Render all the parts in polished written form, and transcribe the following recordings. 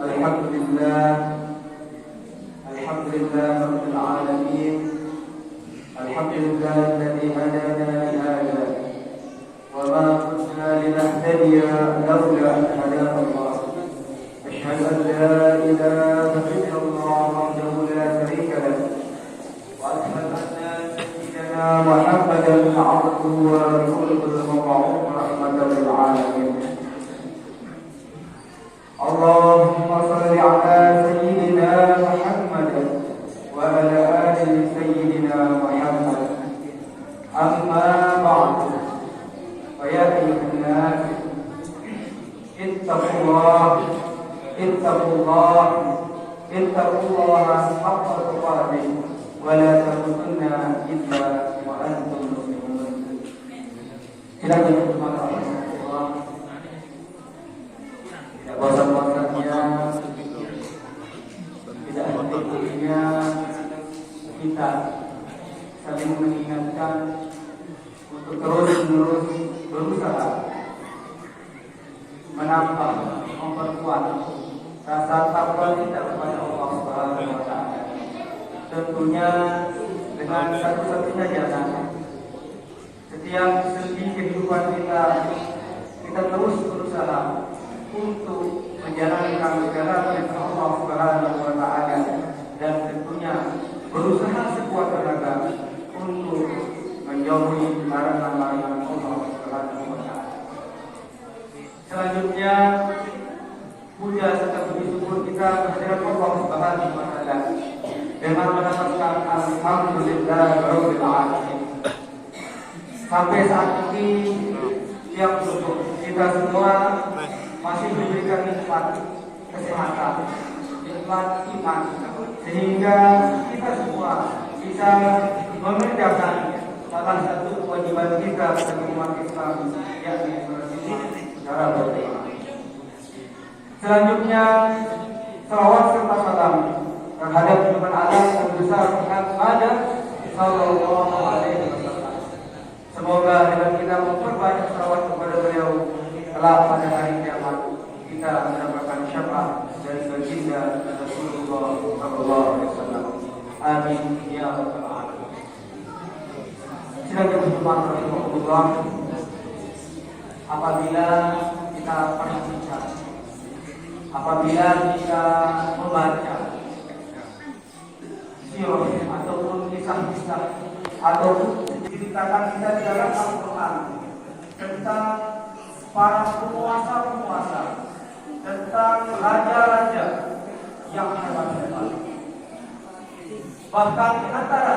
Alhamdulillah, Alhamdulillah Rabbil Alamin. Alhamdulillah alladhi hadana li hadha wa ma kunna linahtadiya lawla an hadana Allah. Ashhadu an la ilaha illallah wahdahu la sharika lahu wa ashhadu anna sayyidana Muhammadan abduhu wa rasuluhu al-mab'uth rahmatan lil alamin. Allahumma salli ala sayyidina Muhammad wa ala ali sayyidina Muhammad. Amma ba'du. Fa ya ayyuhan nas ittaqullah haqqa tuqatih wa la tamutunna illa wa antum muslimun. Silakan Allah. Tidak bosan-bosannya, tidak henti-hentinya kita saling mengingatkan untuk terus-menerus berusaha menambah, memperkuat rasa takwa kita kepada Allah Subhanahu wa Ta'ala. Tentunya dengan satu-satunya jalan setiap sendi kehidupan kita terus berusaha untuk menjalankan segala perintah Allah Subhanahu wa Ta'ala dan tentunya berusaha sekuat tenaga untuk menjauhi larangan-larangan Allah Subhanahu wa Ta'ala. Selanjutnya puja serta puji syukur kita kehadirat Allah Subhanahu wa Ta'ala dengan menetapkan alhamdulillahirabbil alamin. Sampai saat ini yang bersyukur kita semua masih diberikan nikmat kesehatan, nikmat iman, sehingga kita semua bisa mengerjakan salah satu kewajiban kita sebagai umat Islam, yakni berzikir secara berjamaah. Selanjutnya, salawat serta salam terhadap junjungan agung dan besar Muhammad sallallahu alaihi wasallam. Semoga dengan kita memperbanyak salawat kepada beliau, kelak pada hari kiamat kita mendapatkan syafaat dari baginda Rasulullah sallallahu alaihi wasallam. Amin ya rabbal alamin. Silakan berjemaah rahimahullah. Apabila kita perhatikan, apabila kita membaca sirah ataupun kisah-kisah ataupun ceritakan kita di dalam Al-Quran tentang para penguasa-penguasa, tentang raja-raja yang hebat-hebat. Bahkan di antara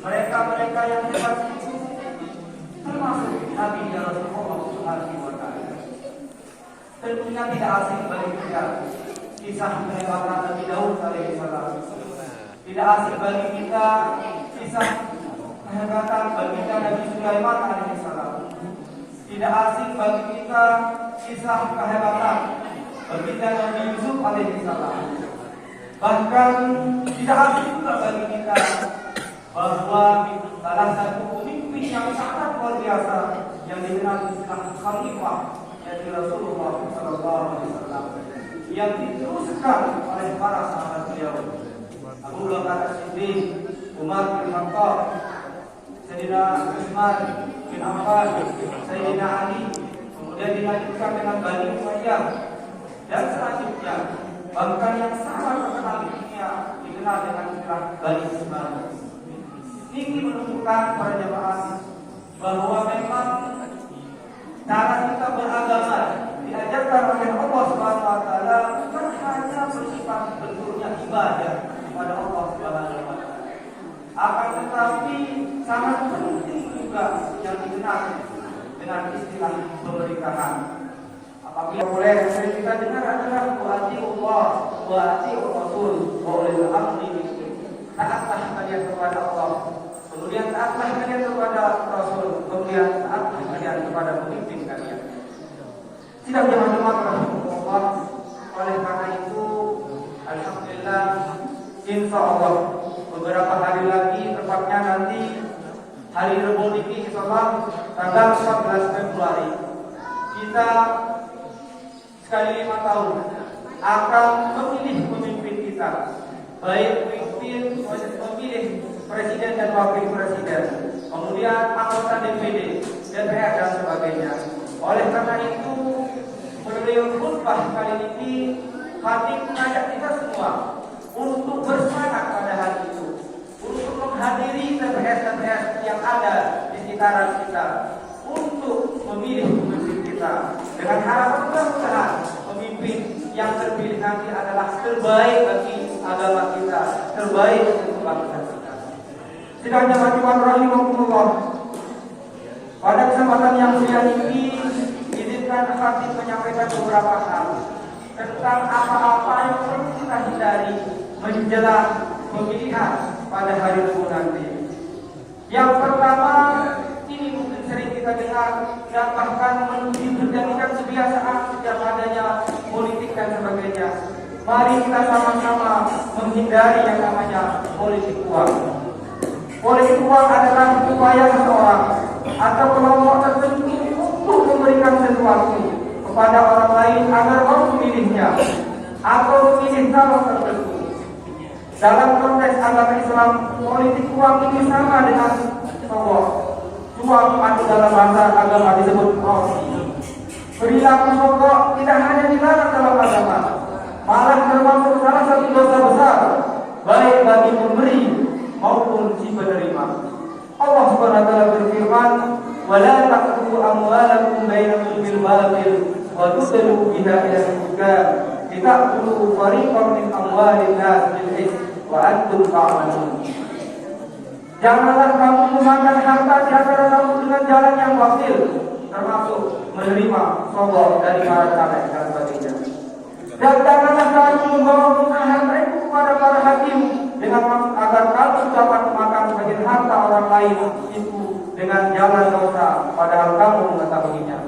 mereka-mereka yang hebat itu termasuk Nabi dan Rasulullah Subhanahu wa Ta'ala. Tentunya tidak asing bagi kita kisah kehebatan Nabi Daud alaihissalam. Tidak asing bagi kita kisah kehebatan baginda Nabi Sulaiman alaihissalam. Tidak asing bagi kita kisah kehebatan baginda Nabi Yusuf alaihissalam. Bahkan tidak asing juga bagi kita bahwa salah satu pemimpin yang sangat luar biasa yang dikenal istilah khalifah yaitu Rasulullah sallallahu alaihi wasallam yang diteruskan oleh para sahabat beliau, Abu Bakar As-Siddiq, Umar bin Khattab, Sayyidina Utsman bin Affan, Sayyidina Ali, kemudian dilanjutkan dengan Bani Umayyah dan selanjutnya bahkan yang sangat terkenal di dunia dikenal dengan istilah Bani Umayyah. Ini menunjukkan para jemaah bahwa memang cara kita beragama diajarkan oleh Allah Subhanahu wa Ta'ala bukan hanya bersifat bentuknya ibadah kepada Allah Subhanahu wa Ta'ala, akan tetapi sangat penting juga yang dikenal dengan istilah pemerintahan. Apabila boleh kita dengar adalah wa'ati Allah, wa'ati Rasul, wa'ulil amri minkum. Taatlah kalian kepada Allah, kemudian taatlah kalian kepada Rasul, kemudian taatlah kalian kepada pemimpin kalian. Tidak jemaah rahimahullah. Oleh karena itu, alhamdulillah, insya Allah beberapa hari lagi, tepatnya nanti hari Rabu ini, insya Allah tanggal 14 Februari, kita sekali 5 tahun akan memilih pemimpin kita, baik memilih presiden dan wakil presiden, kemudian anggota DPD, DPR dan sebagainya. Oleh karena itu, beliau khutbah kali ini kami mengajak kita semua untuk bersemangat pada hari itu, untuk menghadiri TPS-TPS yang ada di sekitaran kita, untuk memilih pemimpin kita dengan harapan mudah-mudahan pemimpin yang terpilih nanti adalah terbaik bagi agama kita, terbaik untuk bangsa kita. Sidang jamaah Jumat rahimahumullah. Pada kesempatan yang mulia ini, izinkan kami menyampaikan beberapa hal tentang apa-apa yang perlu kita hindari menjelang pemilihan pada hari Rabu nanti. Yang pertama, ini mungkin sering kita dengar dan bahkan menjadikan kebiasaan setiap adanya politik dan sebagainya. Mari kita sama-sama menghindari yang namanya politik uang. Politik uang adalah upaya seseorang atau kelompok tertentu untuk memberikan sesuatu kepada orang lain agar mau memilihnya atau memilih calon tertentu. Dalam konteks agama Islam, politik uang ini sama dengan sogok. Suap atau dalam bahasa agama disebut korupsi. Perilaku sogok tidak hanya dilarang dalam agama, malah termasuk salah satu dosa besar, baik bagi pemberi maupun si penerima. Allah Subhanahu wa taala berfirman, "Wa la taqtulu amwalakum bainakum bil batil wa tudlu biha ila al-hukam litaqtulu fariqan min amwalin nas bil itsm wa antum ta'lamun." Janganlah kamu memakan harta di antara kamu dengan jalan yang batil, termasuk menerima sogok dari para caleg dan sebagainya. Dan janganlah kamu membawa harta itu kepada para hakim dengan maksud agar kamu dapat makan sebagian harta orang lain itu dengan jalan dosa, padahal kamu mengetahuinya.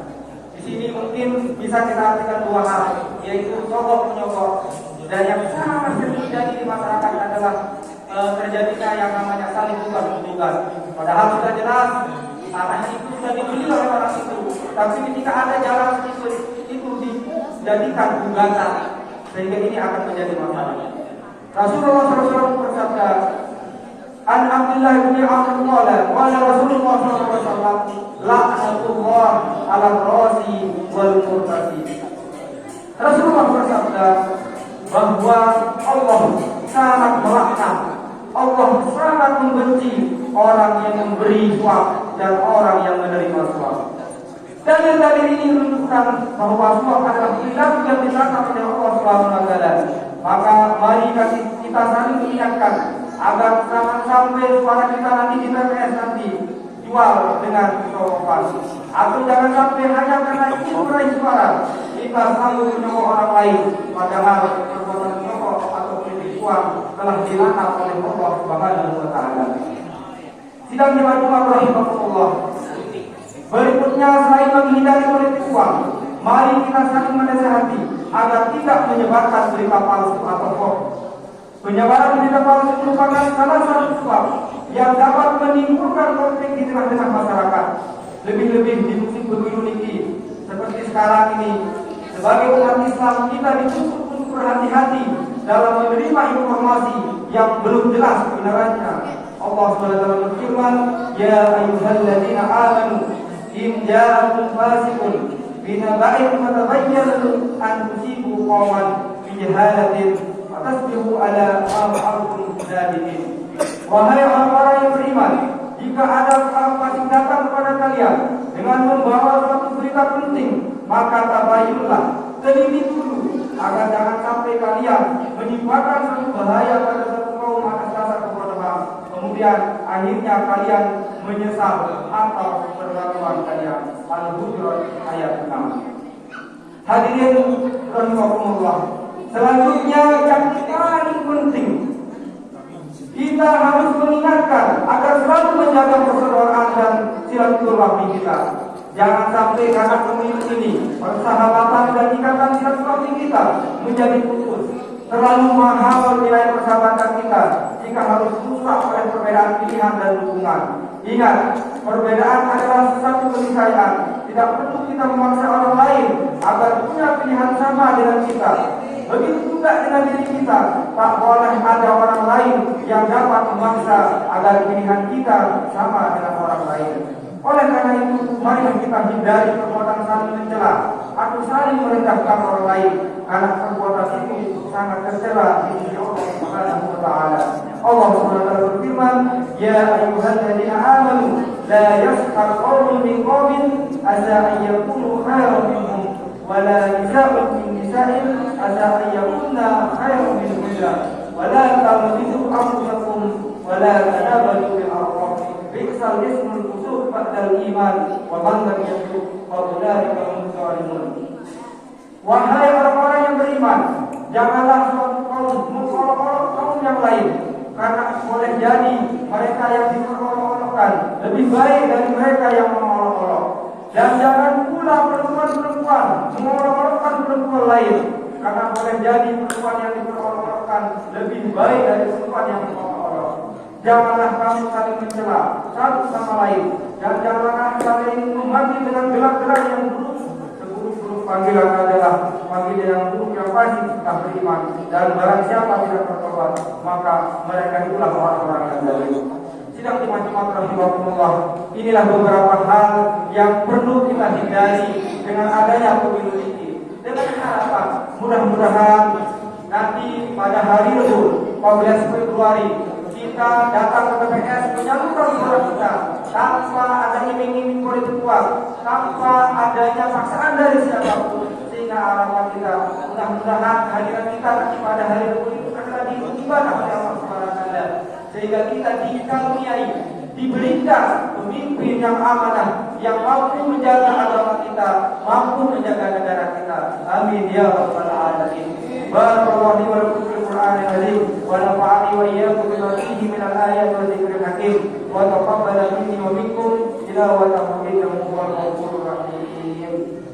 Di sini mungkin bisa kita artikan dua hal, yaitu sogok menyogok, dan yang sangat sering terjadi di masyarakat adalah terjadinya yang namanya saling tukar-tukar. Padahal sudah jelas tanah itu sudah dibeli oleh orang itu, tapi ketika ada jalan itu dijadikan gugatan, sehingga ini akan menjadi masalah. Rasulullah SAW bersabda, "An Abdullah bin Amr qala, qala Rasulullah SAW, la'natullah 'ala rasi wal murtasi." Rasulullah bersabda bahwa Allah sangat melaknat, Allah sangat membenci orang yang memberi suap dan orang yang menerima suap. Dalil-dalil ini menunjukkan bahwa suap adalah perilaku yang dilarang oleh Allah SWT. Maka mari kita saling mengingatkan agar jangan sampai suara kita nanti di TPS nanti jual dengan sopan, atau jangan sampai hanya karena ingin meraih suara kita selalu menyokong orang lain, padahal perbuatan menyokong atau politik uang telah dilaknat oleh Allah Subhanahu wa taala. Sidang jemaah Jumat rahimahumullah. Berikutnya, selain menghindari politik uang, mari kita saling menasihati agar tidak menyebarkan berita palsu atau hoax. Penyebaran berita palsu merupakan salah satu sebab yang dapat menimbulkan konflik di tengah-tengah masyarakat. Lebih-lebih di musim pemilu ini, seperti sekarang ini, sebagai umat Islam kita dituntut untuk berhati-hati dalam menerima informasi yang belum jelas kebenarannya. Allah SWT berfirman, "Ya ayyuhalladzina amanu in ja'akum fasiqun binaba'in fatabayyanu an tusibu qauman bijahalatin fatasbihu ala ma fa'altum nadimin." Wahai orang-orang yang beriman, jika ada orang fasik datang kepada kalian dengan membawa suatu berita penting, maka tabayyunlah, teliti dulu agar jangan sampai kalian menyebarkan suatu bahaya pada satu kaum atas dasar kebodohan, kemudian akhirnya kalian menyesal atas perlakuan kalian. Al-Hujurat ayat 6. Hadirin rahimakumullah. Selanjutnya yang paling penting, kita harus mengingatkan agar selalu menjaga persaudaraan dan silaturahmi kita. Jangan sampai karena pemilu ini persahabatan dan ikatan silaturahmi kita menjadi putus. Terlalu mahal nilai persahabatan kita jika harus rusak oleh perbedaan pilihan dan dukungan. Ingat, perbedaan adalah sesuatu keniscayaan. Tidak perlu kita memaksa orang lain agar punya pilihan sama dengan kita. Begitu juga dengan diri kita, tak boleh ada orang lain yang dapat memaksa agar pilihan kita sama dengan orang lain. Oleh karena itu, mari kita hindari perbuatan saling mencela atau saling merendahkan orang lain, karena perbuatan itu sangat tercela di sisi Allah Subhanahu wa taala. Allah Subhanahu wa taala berfirman, "Ya ayyuhalladzina amanu la yaskhar qaumun min qaumin asa an yakunu khairan minhum wa la nisa'un min nisa'in asa an yakunna khairan minhunna wa la tamliku anfusakum wa la tanabazu bil alqab bi'sal ismul fusuq ba'dal iman wa man lam yatub fa ulaika hum zalimun." Wahai orang-orang yang beriman, janganlah suatu kaum mengolok-olok kaum yang lain, karena boleh jadi mereka yang diperolok-olokkan lebih baik dari mereka yang mengolok-olok. Dan jangan pula perempuan-perempuan mengolok-olokkan perempuan lain, karena boleh jadi perempuan yang diperolok-olokkan lebih baik dari perempuan yang mengolok-olok. Janganlah kamu saling mencela satu sama lain, dan janganlah saling memanggil dengan gelar-gelar yang buruk. Panggilan adalah panggilan yang buruk yang pasti kita beriman, dan barang siapa tidak bertobat maka mereka itulah orang-orang yang zalim. Sidang jemaat rahimahumullah, inilah beberapa hal yang perlu kita hindari dengan adanya pemilu ini, dengan harapan mudah-mudahan nanti pada hari Rabu 14 Februari kita datang ke TPS menyalurkan suara kita tanpa ada iming-iming politik uang, tanpa adanya paksaan dari siapapun, sehingga harapan kita mudah-mudahan hadirat kita nanti pada hari Rabu itu adalah diibadah oleh Allah Subhanahu wa taala, sehingga kita dikaruniai, diberikan pemimpin yang amanah, yang mampu menjaga agama kita, mampu menjaga negara kita. Amin ya rabbal alamin. Barakallahu li wa lakum fil Qur'anil azim wa nafa'ani wa iyyakum bima fihi min al-ayati wa dzikril hakim wa taqabbala minni wa minkum tilawatahu innahu huwal ghafurur rahim.